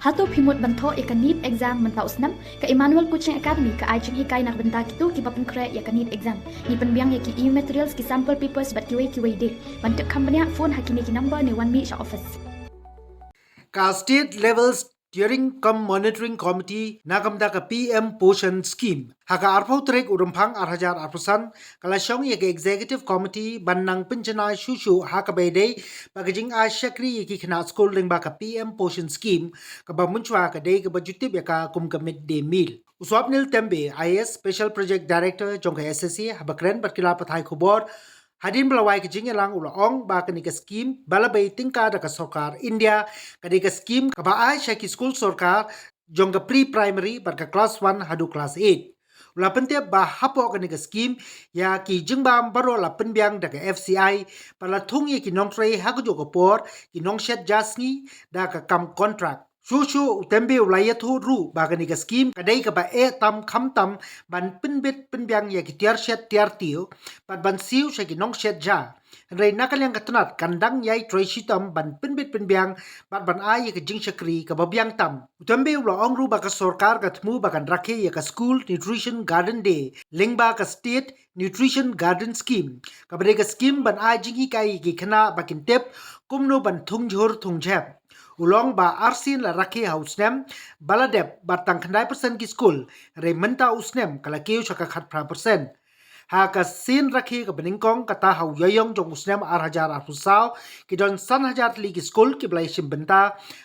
Hato pimut banto ika need exam mentau senam ke Emmanuel Kuching Academy ke ajeng hikai nak benta kitu ki bapen kre ya ka need exam. Ni penbiang ya ki materials ki sample papers bat QA de. Bantuk company phone hakini ki number ni 1 meet sha office. Ka state levels Steering Cum Monitoring Committee nagamda ka PM Poshan Scheme. Haka arpau trek urumpang arhajar arpusan kalashong ye Executive Committee banang Pynjanai shushu haka bedai bagajing a shakri ye ki khna school ring ba ka PM Poshan Scheme ka ba munchwa ka dei ka bajutib ya ka kum ka midday meal. Uswapnil Tembe IS Special Project Director jong ka SSC habakren batkila pathai Khubor Hadin belawai ke jingyalang ulaong ba ka scheme balabay tingka da ka Sorkar India ka scheme ka ba ay siya ki school Sorkar jong ka pre-primary bar ka class 1 hadu class 8. Ula pente ba hapo ka scheme ya ki jingbam baro la penbiang da ka FCI pala thung ye ki nong tray hagu jo ko por ki nong shet jasni da ka kam contract. Shushu tembe ulaya thu ru ba ka scheme kadai ka ba tam kham tam ban pinbit pinbyang ya ki tiar shet tiar tiu pat ban siu sha ki nong shet ja rei nakalyang katunat kandang yai troi shitam ban pinbit pinbyang pat ban ai ya ki jing shakri ka ba byang tam tembe ula ong ru ba ka Sorkar ka thmu ba kan rakhe ya ka school nutrition garden day ling ba ka state nutrition garden scheme ka ba ka scheme ban ai jing hi kai ki khana ba kin tep kumno ban thung jhor thung jhap Ulong ba arsin la rakhi hausnem baladep batang khandai persen ki school re menta usnem kala keu chaka khat pra persen ha ka sin rakhi ka beningkong kata hau yoyong jong usnem ar hajar afusau ki don san hajar li ki school ki blai sim benta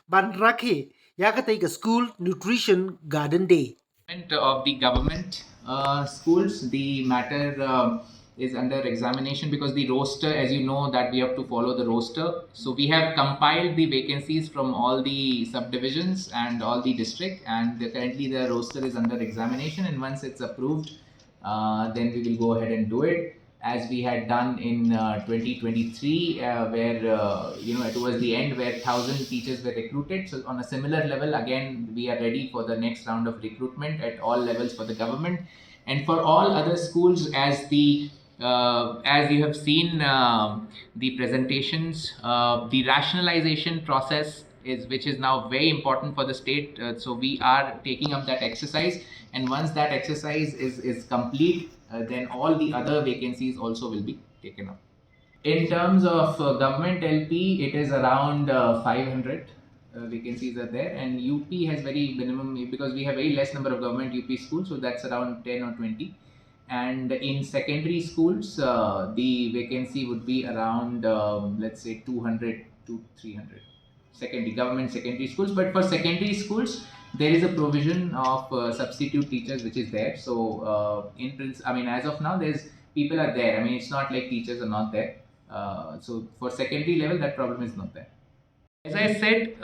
ban rakhi ya ka tai ka school nutrition garden day of the government schools. The matter is under examination because the roster, as you know, that we have to follow the roster. So we have compiled the vacancies from all the subdivisions and all the district, and currently the roster is under examination. And once it's approved, then we will go ahead and do it, as we had done in 2023, where it was the end where 1,000 teachers were recruited. So on a similar level, again, we are ready for the next round of recruitment at all levels for the government. And for all other schools, as you have seen the presentations, the rationalization process which is now very important for the state. So we are taking up that exercise, and once that exercise is complete, then all the other vacancies also will be taken up. In terms of government LP, it is around 500 vacancies are there, and UP has very minimum because we have very less number of government UP schools, so that's around 10 or 20. And in secondary schools, the vacancy would be around let's say 200 to 300 government secondary schools. But for secondary schools, there is a provision of substitute teachers which is there. So as of now, there's people are there. I mean, it's not like teachers are not there. So for secondary level, that problem is not there. As I said,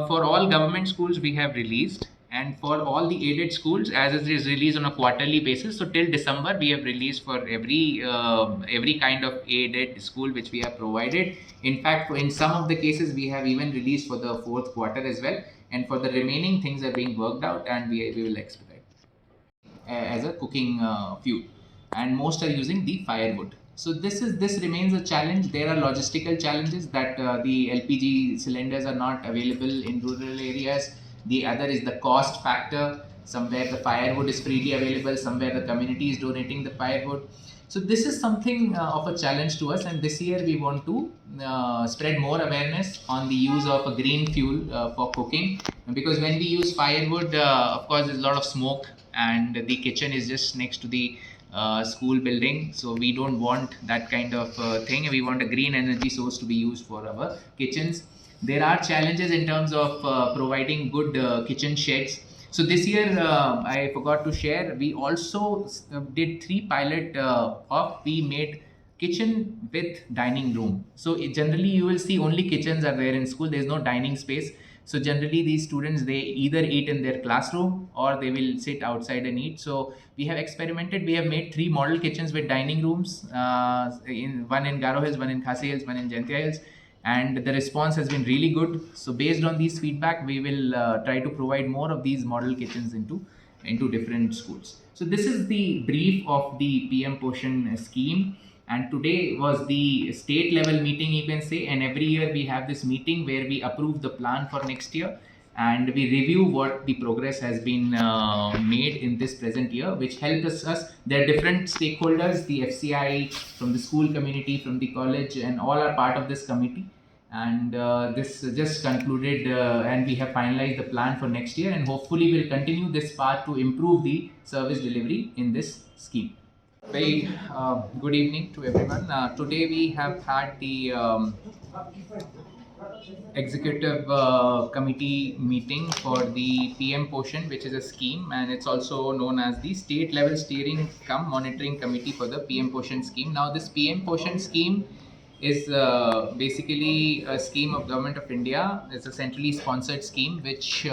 for all government schools we have released, and for all the aided schools, as it is released on a quarterly basis. So till December, we have released for every kind of aided school which we have provided. In fact, in some of the cases, we have even released for the fourth quarter as well. And for the remaining things are being worked out, and we will expedite as a cooking fuel. And most are using the firewood. So this remains a challenge. There are logistical challenges that the LPG cylinders are not available in rural areas. The other is the cost factor. Somewhere the firewood is freely available, somewhere the community is donating the firewood. So this is something of a challenge to us, and this year we want to spread more awareness on the use of a green fuel for cooking, because when we use firewood, of course there's a lot of smoke, and the kitchen is just next to the school building, so we don't want that kind of thing. We want a green energy source to be used for our kitchens. There are challenges in terms of providing good kitchen sheds. So this year, I forgot to share, we also did 3 pilot we made kitchen with dining room. So generally you will see only kitchens are there in school. There is no dining space. So generally these students, they either eat in their classroom or they will sit outside and eat. So we have experimented. We have made 3 model kitchens with dining rooms, one in Garo Hills, one in Khasi Hills, one in Jaintia Hills. And the response has been really good. So based on these feedback, we will try to provide more of these model kitchens into different schools. So this is the brief of the PM Poshan scheme. And today was the state level meeting, you can say, and every year we have this meeting where we approve the plan for next year. and we review what the progress has been made in this present year, which helps us. There are different stakeholders, the FCI, from the school community, from the college, and all are part of this committee. And this just concluded, and we have finalized the plan for next year, and hopefully we'll continue this path to improve the service delivery in this scheme. Very good evening to everyone. Today we have had the executive committee meeting for the PM Poshan, which is a scheme, and it's also known as the state level steering cum monitoring committee for the PM Poshan scheme. Now, this PM Poshan scheme is basically a scheme of Government of India. It's a centrally sponsored scheme which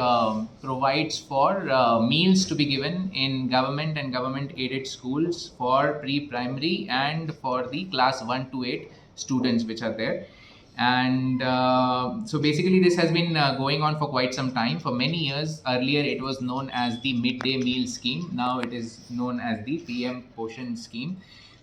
provides for meals to be given in government and government aided schools for pre-primary and for the class 1 to 8 students which are there. And so basically this has been going on for quite some time, for many years. Earlier it was known as the midday meal scheme. Now it is known as the PM Poshan scheme.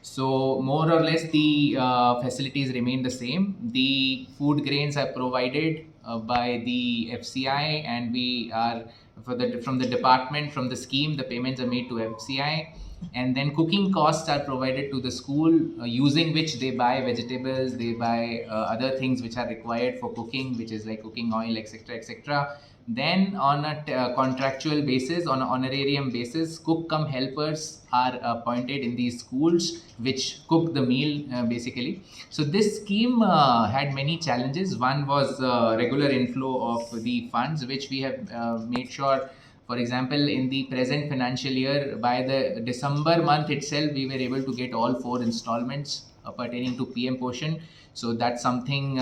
So more or less the facilities remain the same. The food grains are provided by the FCI, and we are from the department, from the scheme, the payments are made to FCI, and then cooking costs are provided to the school, using which they buy vegetables, they buy other things which are required for cooking, which is like cooking oil, etc., etc. Then on a contractual basis, on an honorarium basis, cook cum helpers are appointed in these schools which cook the meal basically. So this scheme had many challenges. One was regular inflow of the funds, which we have made sure. For example, in the present financial year, by the December month itself, we were able to get all 4 installments pertaining to PM Poshan. So that's something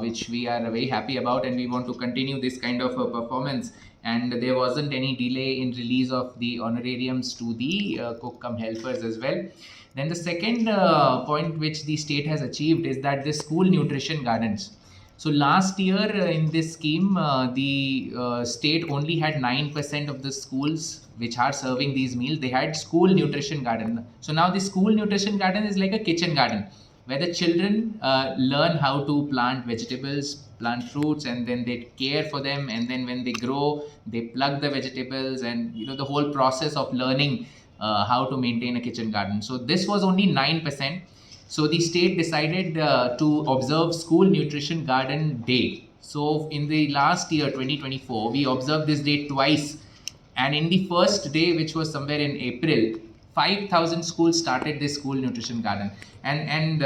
which we are very happy about, and we want to continue this kind of performance. And there wasn't any delay in release of the honorariums to the cook cum helpers as well. Then the second point which the state has achieved is that the school nutrition gardens. So last year in this scheme, the state only had 9% of the schools which are serving these meals. They had school nutrition garden. So now the school nutrition garden is like a kitchen garden, where the children learn how to plant vegetables, plant fruits, and then they care for them. And then when they grow, they plug the vegetables, and the whole process of learning how to maintain a kitchen garden. So this was only 9%. So the state decided to observe School Nutrition Garden Day. So in the last year, 2024, we observed this day twice. And in the first day, which was somewhere in April, 5,000 schools started this school nutrition garden. And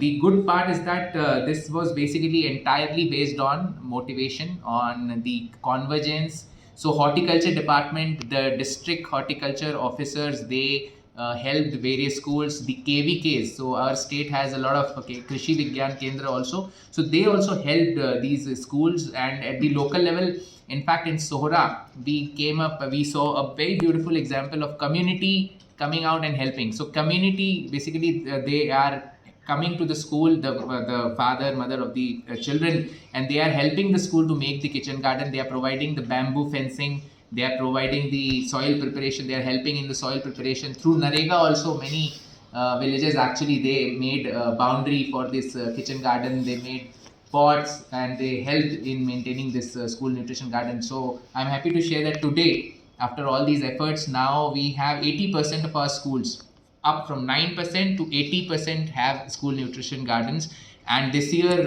the good part is that this was basically entirely based on motivation, on the convergence. So horticulture department, the district horticulture officers, they helped various schools, the KVKs. So our state has a lot of Krishi Vigyan Kendra also. So they also helped these schools. And at the local level, in fact, in Sohra, we saw a very beautiful example of community coming out and helping. So community, basically, they are coming to the school, the father, mother of the children, and they are helping the school to make the kitchen garden. They are providing the bamboo fencing. They are providing the soil preparation. They are helping in the soil preparation. Through Narega also, many villages actually, they made a boundary for this kitchen garden. They made pots, and they helped in maintaining this school nutrition garden. So I'm happy to share that today, after all these efforts, now we have 80% of our schools, up from 9% to 80% have school nutrition gardens. And this year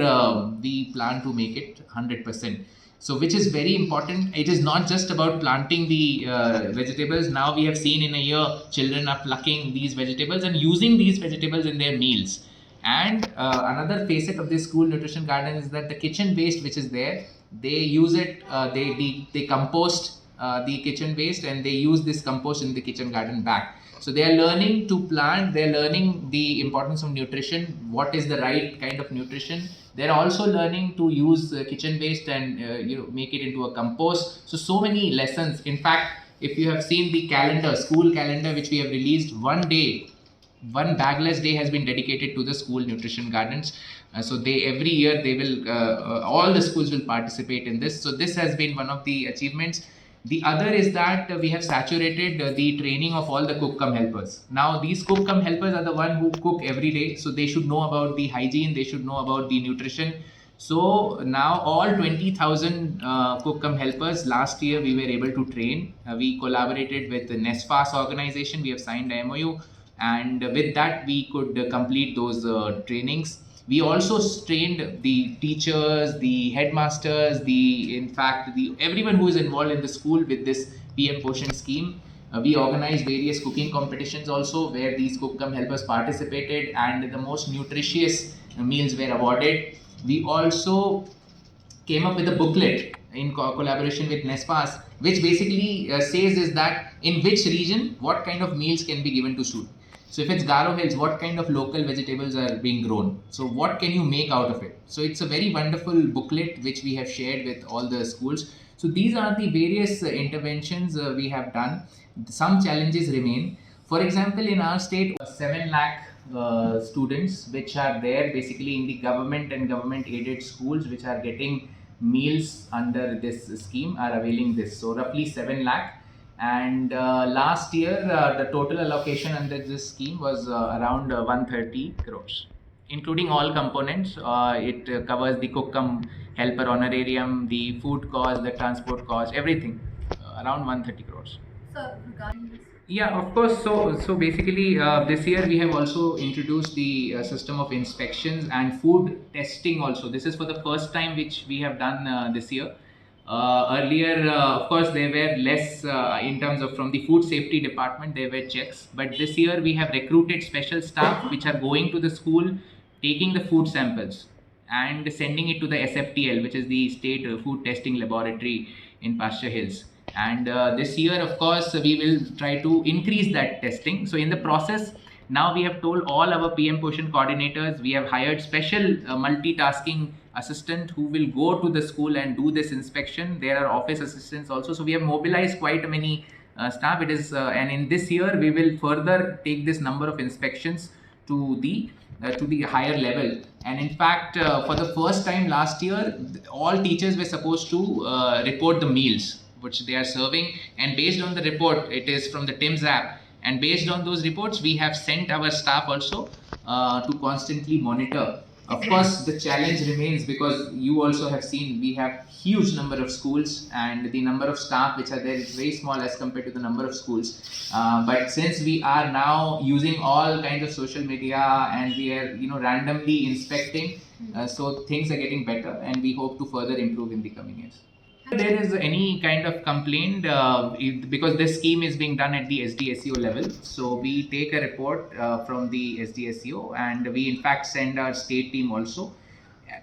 we plan to make it 100%. So which is very important. It is not just about planting the vegetables. Now we have seen in a year, children are plucking these vegetables and using these vegetables in their meals. And another facet of this school nutrition garden is that the kitchen waste which is there, they use it, they compost the kitchen waste, and they use this compost in the kitchen garden back. So they are learning to plant, they are learning the importance of nutrition, what is the right kind of nutrition. They are also learning to use kitchen waste and make it into a compost. So many lessons. In fact, if you have seen the calendar, school calendar which we have released, one bagless day has been dedicated to the school nutrition gardens. So every year they will, all the schools will participate in this. So this has been one of the achievements. The other is that we have saturated the training of all the cook cum helpers. Now these cook cum helpers are the one who cook every day. So they should know about the hygiene, they should know about the nutrition. So now all 20,000 cook cum helpers last year we were able to train. We collaborated with the NESFAS organization. We have signed a MOU, and with that we could complete those trainings. We also trained the teachers, the headmasters, the in fact the everyone who is involved in the school with this PM Poshan scheme. We organized various cooking competitions also where these cook cum helpers participated, and the most nutritious meals were awarded. We also came up with a booklet in collaboration with NESPAS, which basically says is that in which region what kind of meals can be given to students. So if it's Garo Hills, what kind of local vegetables are being grown? So what can you make out of it? So it's a very wonderful booklet which we have shared with all the schools. So these are the various interventions we have done. Some challenges remain. For example, in our state, 7 lakh students which are there basically in the government and government aided schools which are getting meals under this scheme are availing this. So roughly 7 lakh. And last year, the total allocation under this scheme was around 130 crores, including all components. It covers the cook cum helper honorarium, the food cost, the transport cost, everything, around 130 crores. Sir, regarding this. Yeah, of course. So basically, this year we have also introduced the system of inspections and food testing also. This is for the first time which we have done this year. Earlier, of course, there were less in terms of from the food safety department, there were checks. But this year we have recruited special staff which are going to the school, taking the food samples and sending it to the SFTL, which is the State Food Testing Laboratory in Pasture Hills. And this year, of course, we will try to increase that testing. So in the process, now we have told all our PM Poshan coordinators, we have hired special multitasking assistant who will go to the school and do this inspection. There are office assistants also. So we have mobilized quite many staff. It is, and in this year, we will further take this number of inspections to the higher level. And in fact, for the first time last year, all teachers were supposed to report the meals which they are serving, and based on the report, it is from the TIMS app, and based on those reports we have sent our staff also to constantly monitor. Of course, the challenge remains because you also have seen we have huge number of schools and the number of staff which are there is very small as compared to the number of schools. But since we are now using all kinds of social media and we are randomly inspecting, so things are getting better and we hope to further improve in the coming years. If there is any kind of complaint, because this scheme is being done at the SDSEO level, so we take a report from the SDSEO and we in fact send our state team also.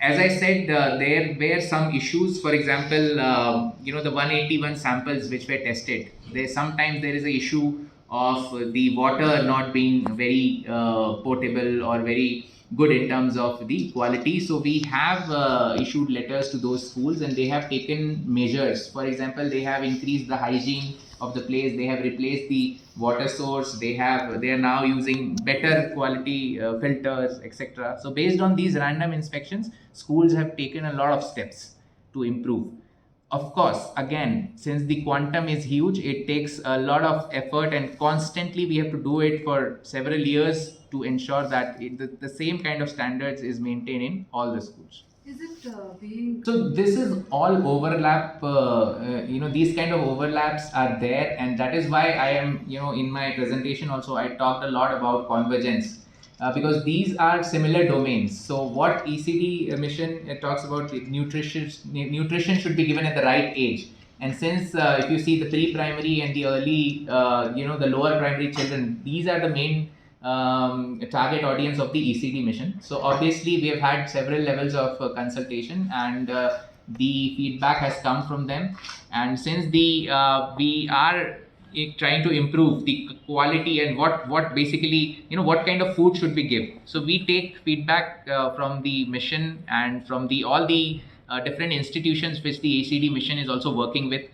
As I said, there were some issues. For example, the 181 samples which were tested, sometimes there is an issue of the water not being very potable or very good in terms of the quality. So we have issued letters to those schools and they have taken measures. For example, they have increased the hygiene of the place, they have replaced the water source, they are now using better quality filters, etc. So based on these random inspections, schools have taken a lot of steps to improve. Of course, again, since the quantum is huge, it takes a lot of effort and constantly we have to do it for several years to ensure that the same kind of standards is maintained in all the schools. Is it being... So this is all overlap, these kind of overlaps are there, and that is why I am, in my presentation also, I talked a lot about convergence. Because these are similar domains. So what ECD mission talks about, nutrition should be given at the right age. And since if you see the pre-primary and the early, the lower primary children, these are the main target audience of the ECD mission. So obviously we have had several levels of consultation and the feedback has come from them. And since we are trying to improve the quality and what basically what kind of food should we give, so we take feedback from the mission and from all the different institutions which the ECD mission is also working with.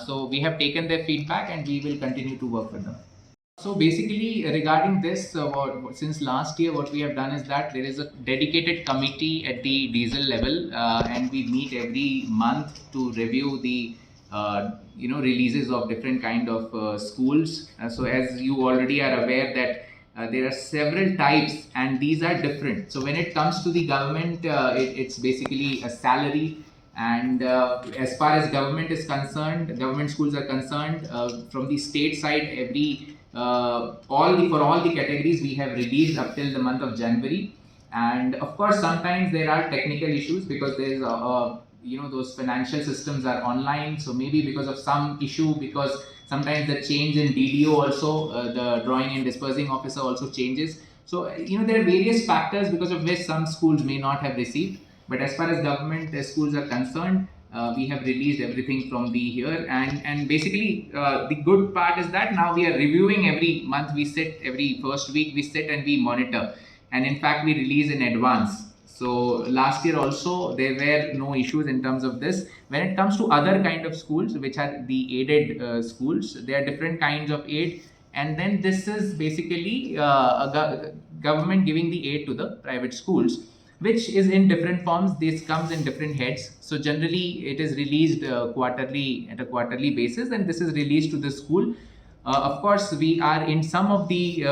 So we have taken their feedback and we will continue to work with them. So basically regarding this, since last year what we have done is that there is a dedicated committee at the diesel level and we meet every month to review the releases of different kind of schools. So as you already are aware that There are several types, and these are different. So when it comes to the government, it's basically a salary. And as far as government is concerned, government schools are concerned, from the state side, every for all the categories we have released up till the month of January. And of course, sometimes there are technical issues because there is those financial systems are online. So maybe because of some issue, because sometimes the change in DDO also, the drawing and dispersing officer also changes. So there are various factors because of which some schools may not have received. But as far as government schools are concerned, we have released everything from the here. And basically the good part is that now we are reviewing every month. We sit every first week, we sit and we monitor, and in fact we release in advance. So last year also there were no issues in terms of this. When it comes to other kind of schools, which are the aided schools, there are different kinds of aid. And then this is basically government giving the aid to the private schools, which is in different forms. This comes in different heads. So generally it is released quarterly, at a quarterly basis, and this is released to the school. Of course, we are in some of the,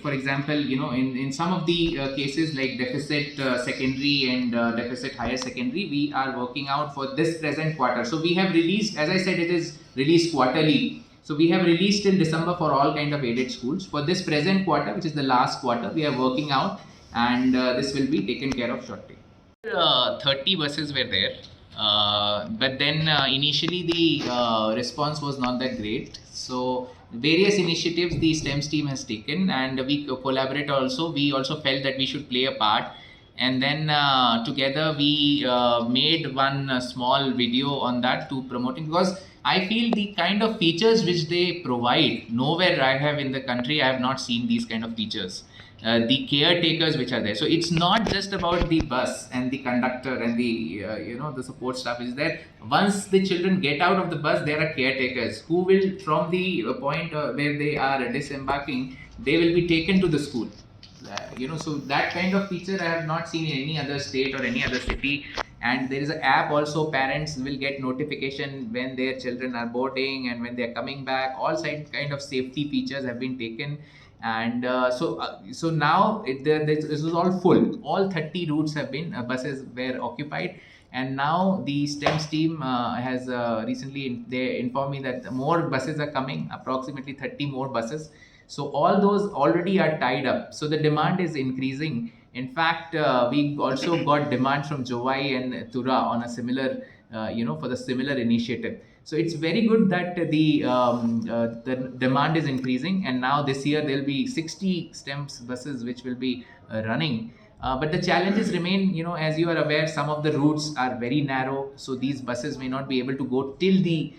for example, in some of the cases like deficit secondary and deficit higher secondary, we are working out for this present quarter. So we have released, as I said, it is released quarterly. So we have released till December for all kind of aided schools. For this present quarter, which is the last quarter, we are working out, and this will be taken care of shortly. 30 buses were there, but then initially the response was not that great. So various initiatives the STEMS team has taken, and we collaborate also. We also felt that we should play a part, and then together we made one small video on that to promoting, because I feel the kind of features which they provide, nowhere I have in the country, I have not seen these kind of features. The caretakers which are there. So it's not just about the bus and the conductor and the the support staff is there. Once the children get out of the bus, there are caretakers who will, from the point where they are disembarking, they will be taken to the school. So that kind of feature I have not seen in any other state or any other city. And there is an app also. Parents will get notification when their children are boarding and when they are coming back. All kind of safety features have been taken. And so now this is all full. All 30 routes have been buses were occupied, and now the STEMS team has recently they informed me that more buses are coming, approximately 30 more buses. So all those already are tied up. So the demand is increasing. In fact, we also got demand from Jowai and Tura on a similar, for the similar initiative. So it's very good that the demand is increasing, and now this year there will be 60 STEMS buses which will be running. But the challenges remain, as you are aware, some of the routes are very narrow. So these buses may not be able to go till the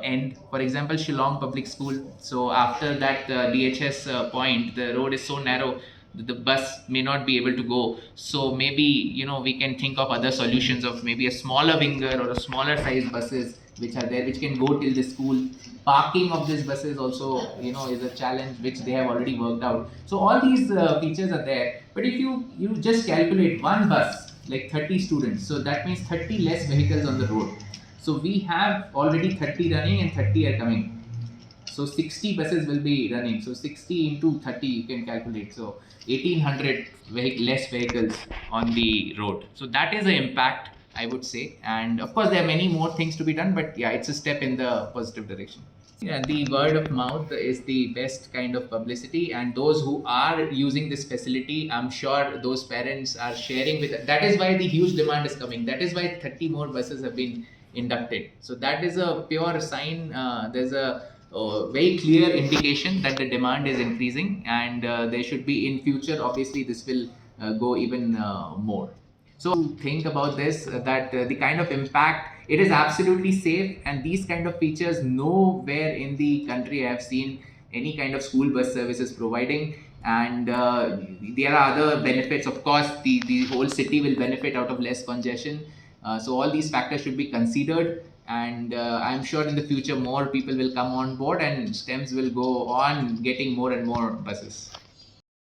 end. For example, Shillong Public School. So after that DHS point, the road is so narrow that the bus may not be able to go. So maybe, we can think of other solutions of maybe a smaller winger or a smaller size buses which are there, which can go till the school. Parking of these buses also, is a challenge which they have already worked out. So all these features are there. But if you just calculate one bus, like 30 students, so that means 30 less vehicles on the road. So we have already 30 running and 30 are coming. So 60 buses will be running. So 60 into 30 you can calculate. So 1800 less vehicles on the road. So that is the impact, I would say. And of course there are many more things to be done, but yeah, it's a step in the positive direction. Yeah, the word of mouth is the best kind of publicity, and those who are using this facility, I'm sure those parents are sharing with. That is why the huge demand is coming. That is why 30 more buses have been inducted. So that is a pure sign. There's a very clear indication that the demand is increasing, and there should be in future. Obviously, this will go even more. So think about this, that the kind of impact, it is absolutely safe, and these kind of features nowhere in the country I have seen any kind of school bus services providing. And there are other benefits. Of course, the whole city will benefit out of less congestion. So all these factors should be considered, and I'm sure in the future more people will come on board and STEMS will go on getting more and more buses.